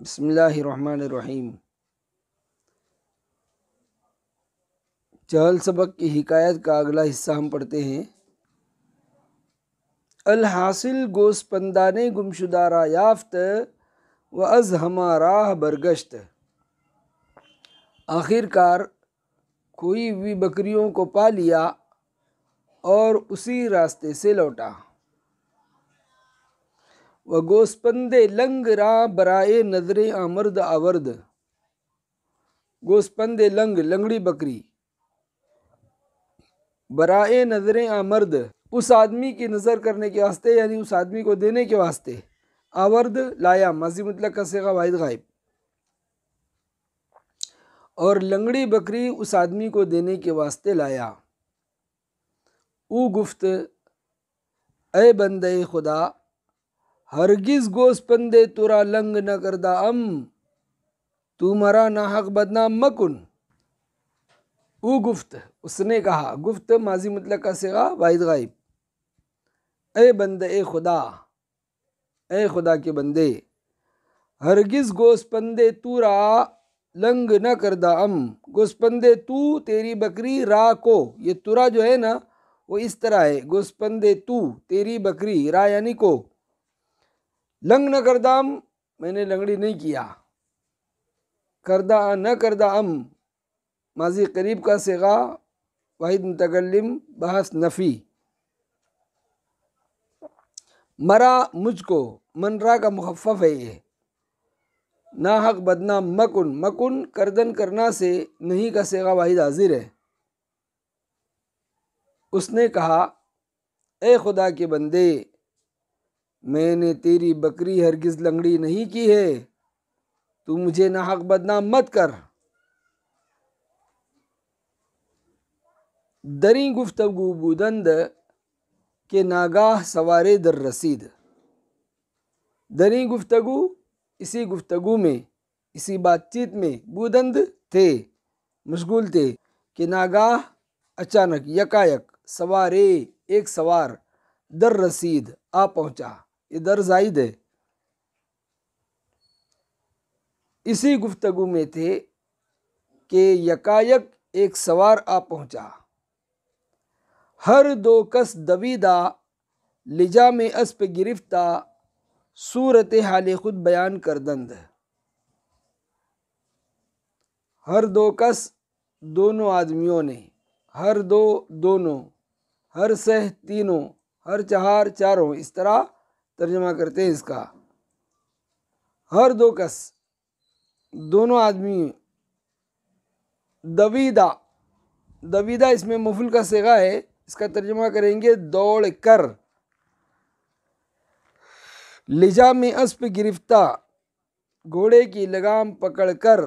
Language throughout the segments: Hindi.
बिस्मिल्लाहिर्रहमानिर्रहीम। चहल सबक की हिकायत का अगला हिस्सा हम पढ़ते हैं। अल हासिल गोस्पंदाने गुमशुदारा याफ्त व अज हमाराह बरगश्त। आखिरकार खोई हुई बकरियों को पा लिया और उसी रास्ते से लौटा। व गोस्पंदे लंग रा बराए नजरे आमर्द आवर्द। गोस्पंदे लंग लंगड़ी बकरी, बराए नजरे आमर्द उस आदमी की नज़र करने के वास्ते, यानी उस आदमी को देने के वास्ते। आवर्द लाया, माजी मुतलक का सिगा वाहिद गायब। और लंगड़ी बकरी उस आदमी को देने के वास्ते लाया। ऊ गुफ्त, ए बंदे खुदा, हरगिज गोस्पंदे तुरा लंग न करदा अम, तू मरा नाहक बदनाम मकुन। ऊ गुफ्त, उसने कहा। गुफ्त माजी मुतलक का सिगा वाहिद गायब। ए बंदे ए खुदा के बंदे, हरगिज गोस्पंदे तू रा लंग न करदा अम। गोस्पंदे तू तेरी बकरी, रा को, ये तुरा जो है ना वो इस तरह है। गोस्पंदे तू तेरी बकरी, रा यानी को, लंग न करदाम मैंने लंगड़ी नहीं किया। करदा न करदा अम माजी करीब का सिगा वाहिद मुतकल्लिम बहस नफ़ी। मरा मुझको, मनरा का मुखफ़फ़ है ये। नाहक बदनाम मकुन, मकुन करदन करना से नहीं का सिगा वाहिद हाजिर है। उसने कहा, ए खुदा के बंदे, मैंने तेरी बकरी हरगिज लंगड़ी नहीं की है, तू मुझे नाहक बदनाम मत कर। दरी गुफ्तगू बुदंद के नागाह सवारे दर रसीद। दरी गुफ्तगू, इसी गुफ्तगू में, इसी बातचीत में, बुदंद थे, मशगूल थे, कि नागाह अचानक, यकायक, सवारे एक सवार, दर रसीद आ पहुंचा। ये दर जायद है। इसी गुफ्तगू में थे कि यकायक एक सवार आ पहुंचा। हर दो कस दवीदा लिजा में अस्प गिरफ्ता, सूरत हाल खुद बयान करदंद। हर दो कस दोनों आदमियों ने, हर दो दोनों, हर सह तीनों, हर चार चारों, इस तरह तर्जमा करते हैं इसका। हर दो कस दोनों आदमी, दवीदा, दवीदा इसमें मफूल का सिगा है, इसका तर्जमा करेंगे दौड़ कर। लिजा में अस्प गिरफ्ता, घोड़े की लगाम पकड़कर।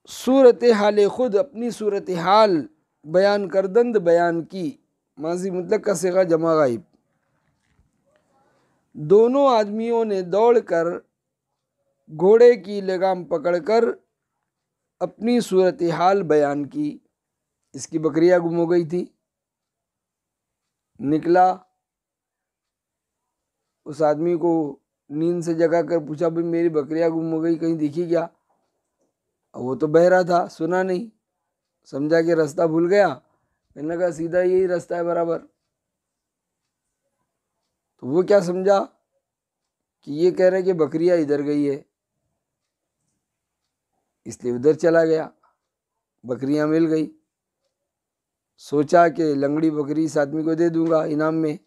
सूरत हाल खुद, अपनी सूरत हाल बयान करदंद, बयान की, माजी मुतलक का सिगा जमा गायब। दोनों आदमियों ने दौड़कर, घोड़े की लगाम पकड़कर अपनी सूरत हाल बयान की। इसकी बकरियां गुम हो गई थी। निकला, उस आदमी को नींद से जगा कर पूछा, भाई मेरी बकरियां गुम हो गई, कहीं दिखी क्या? वो तो बहरा था, सुना नहीं, समझा कि रास्ता भूल गया। कहने लगा सीधा यही रास्ता है बराबर। तो वो क्या समझा कि ये कह रहे कि बकरियां इधर गई है, इसलिए उधर चला गया। बकरियां मिल गई। सोचा कि लंगड़ी बकरी इस आदमी को दे दूंगा इनाम में।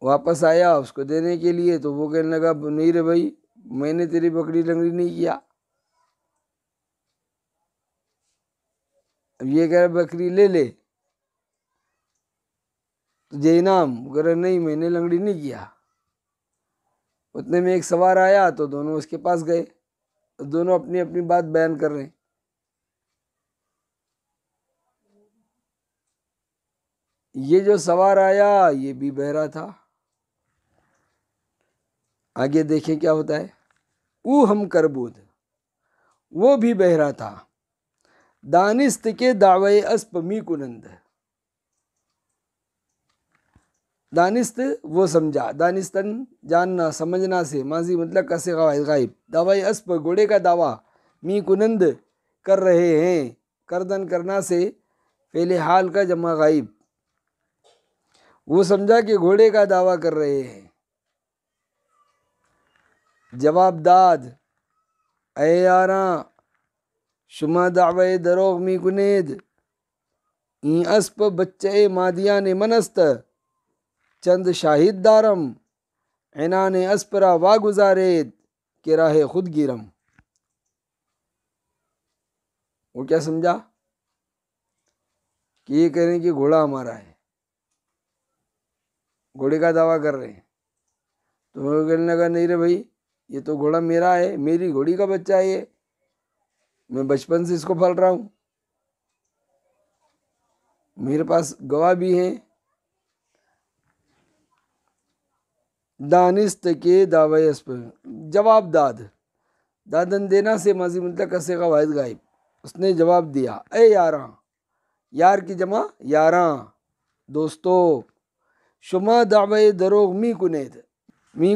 वापस आया उसको देने के लिए, तो वो कहने लगा, नहीं रे भाई, मैंने तेरी बकरी लंगड़ी नहीं किया। अब ये कह रहा बकरी ले ले तुझे इनाम, कह रहा नहीं मैंने लंगड़ी नहीं किया। उतने में एक सवार आया तो दोनों उसके पास गए। दोनों अपनी अपनी बात बयान कर रहे हैं। ये जो सवार आया ये भी बहरा था। आगे देखें क्या होता है। ऊ हम करबूद, वो भी बहरा था। दानिस्त के दावे अस्प मी कुनंद। दानिस्त वो समझा, दानिस्तन जानना समझना से, माजी मतलब कसे गायब। दावाई अस्प घोड़े का दावा, मी कुनंद कर रहे हैं, करदन करना से फेले हाल का जमा गायब। वो समझा कि घोड़े का दावा कर रहे हैं। जवाबदाद ए यारा शुमा दावे दरोग मी कुनेद ई अस्प बच्चे मादिया ने मनस्त चंद शाहिद दारम ऐना ने अस्परा वा गुजारेद के राहे खुद गिरम। वो क्या समझा कि ये कह रहे हैं कि घोड़ा हमारा है, घोड़े का दावा कर रहे हैं। तो वो कहने लगा नहीं रे भाई, ये तो घोड़ा मेरा है, मेरी घोड़ी का बच्चा है ये, मैं बचपन से इसको पाल रहा हूं, मेरे पास गवाह भी हैं। दानिस्त के दावे जवाब दादन देना से माजी मतलब कसे का वाहिद गायब। उसने जवाब दिया ए यारा, यार की जमा यारा, दोस्तों। शुमा दावे दरोग मी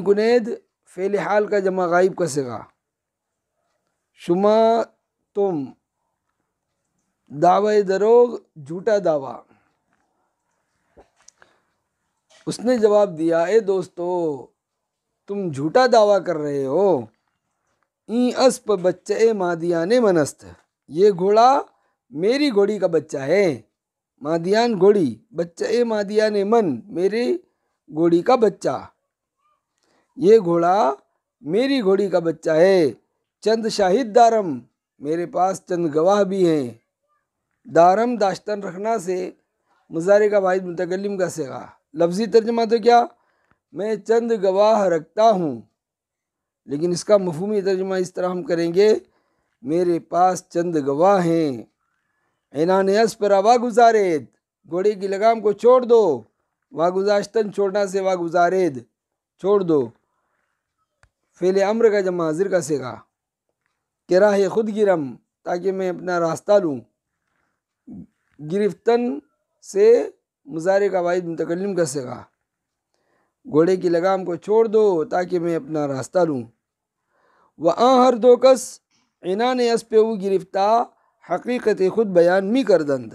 कुनेद फेल हाल का जमा गायब कसेगा। शुमा तुम, दावे दरोग झूठा दावा। उसने जवाब दिया ए दोस्तों, तुम झूठा दावा कर रहे हो। ई अस्प बच्चे मादिया ने मनस्त, ये घोड़ा मेरी घोड़ी का बच्चा है। मादियान घोड़ी, बच्चे मादिया ने मन, मेरी घोड़ी का बच्चा। ये घोड़ा मेरी घोड़ी का बच्चा है। चंद शाहिद दारम, मेरे पास चंद गवाह भी हैं। दारम दाश्तन रखना से मुजारे का वाहिद मुतकल्लिम का सेगा। लफ्ज़ी तर्जमा तो क्या, मैं चंद गवाह रखता हूँ, लेकिन इसका मफहूमी तर्जमा इस तरह हम करेंगे, मेरे पास चंद गवाह हैं। इन्होंने अस पर वा गुजारेद, घोड़े की लगाम को छोड़ दो। वा गुजाश्तन छोड़ना से वा गुजारेद छोड़ दो। फेले अम्र का जमा हाजिर का सेगा। किराहे खुद गिरम, ताकि मैं अपना रास्ता लूँ। गिरफ्तन से मुजारे का वाहिद मुतकल्लिम का सेगा। घोड़े की लगाम को छोड़ दो ताकि मैं अपना रास्ता लूँ। व हर दो कस इना ने अस पे वो गिरफ्ता हकीकत खुद बयान मी कर दंद।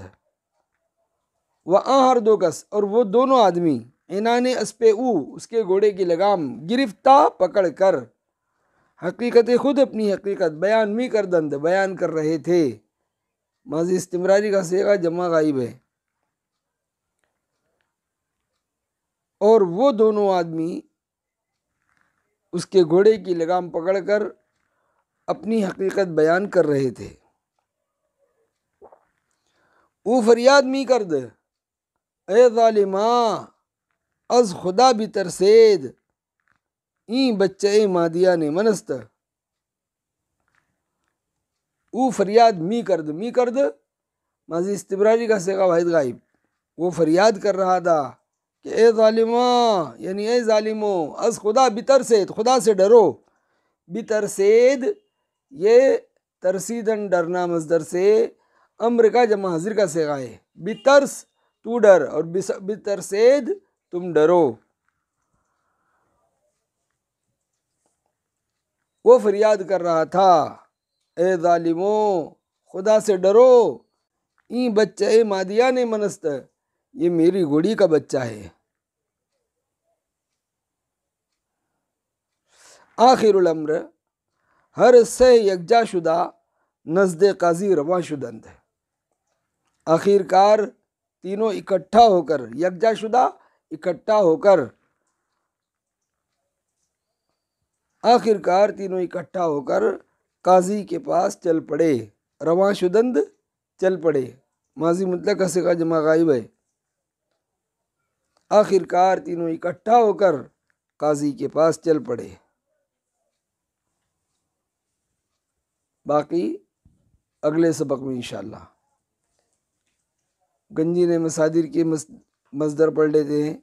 व हर दो कस, और वो दोनों आदमी, इना ने अस पे उसके घोड़े की लगाम गिरफ्ता पकड़ कर, हकीकत खुद अपनी हकीकत बयान मी कर दंद बयान कर रहे थे। माजी इस्तिमरारी का सेगा जमा गायब है। और वो दोनों आदमी उसके घोड़े की लगाम पकड़कर अपनी हकीकत बयान कर रहे थे। वो फरियाद मी कर दे ए जालिमा अज खुदा भी तरसेद ई बच्चे मादिया ने मनस्त। वो फरियाद मी कर दे माजी इस्तिमरारी का सेगा वाहिद गायब। वो फरियाद कर रहा था कि ए जालिमा, यानी ए जालिमो, अज खुदा बितरसेद, खुदा से डरो। बितरसेद ये तरसीदन डरना मजदर से अम्र का जमा हाजिर का सेगा है। बितरस तू डर, और बितरसेद तुम डरो। वो फरियाद कर रहा था ए जालिमो, खुदा से डरो। ई बच्चे मादिया ने मनस्त, ये मेरी घोड़ी का बच्चा है। आखिरुल अम्र हर से यकजा शुदा नज़द काजी रवा शुदंद। आखिरकार तीनों इकट्ठा होकर, यकजा शुदा इकट्ठा होकर, आखिरकार तीनों इकट्ठा होकर काजी के पास चल पड़े। रवा शुदंद चल पड़े, माजी मुतलक से का जमा गायब है। आखिरकार तीनों इकट्ठा होकर काजी के पास चल पड़े। बाकी अगले सबक में इंशाअल्लाह। गंजी ने मसादिर के मजदर पढ़ लेते हैं।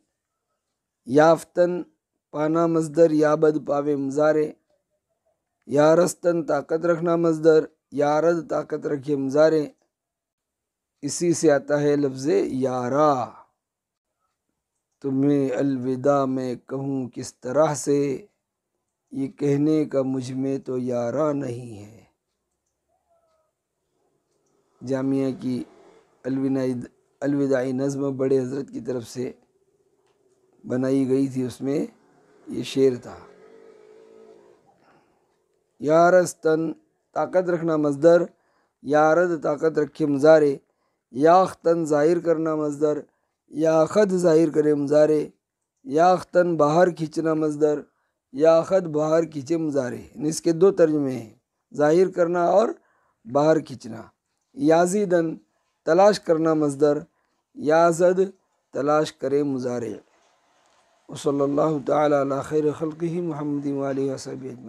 याफ्तन पाना मजदर, याबद पावे मुजारे। यारस्तन ताकत रखना मजदर, यारद ताकत रखे मुजारे, इसी से आता है लफ्ज़ यारा। तुम्हें अलविदा मैं कहूँ किस तरह से, ये कहने का मुझ में तो यारा नहीं है। जामिया की अलविदाई नज़्म बड़े हज़रत की तरफ से बनाई गई थी, उसमें ये शेर था। यारस्तन ताकत रखना मज़दर, यारद ताकत रखे मुजारे, याख्तन ज़ाहिर करना मज़दर, याखद ज़ाहिर करे मुजारे, याख्तन बाहर खींचना मज़दर, याखद बाहर खींचे मुजारे। इसके दो तर्जुमे हैं, ज़ाहिर करना और बाहर खींचना। याज़िदन तलाश करना मज़दर, याज़द तलाश करे मुजारे। वसल्लल्लाहु तआला अला खैर खल्क़िही मुहम्मद व आलिहि व सहबिही अजमईन।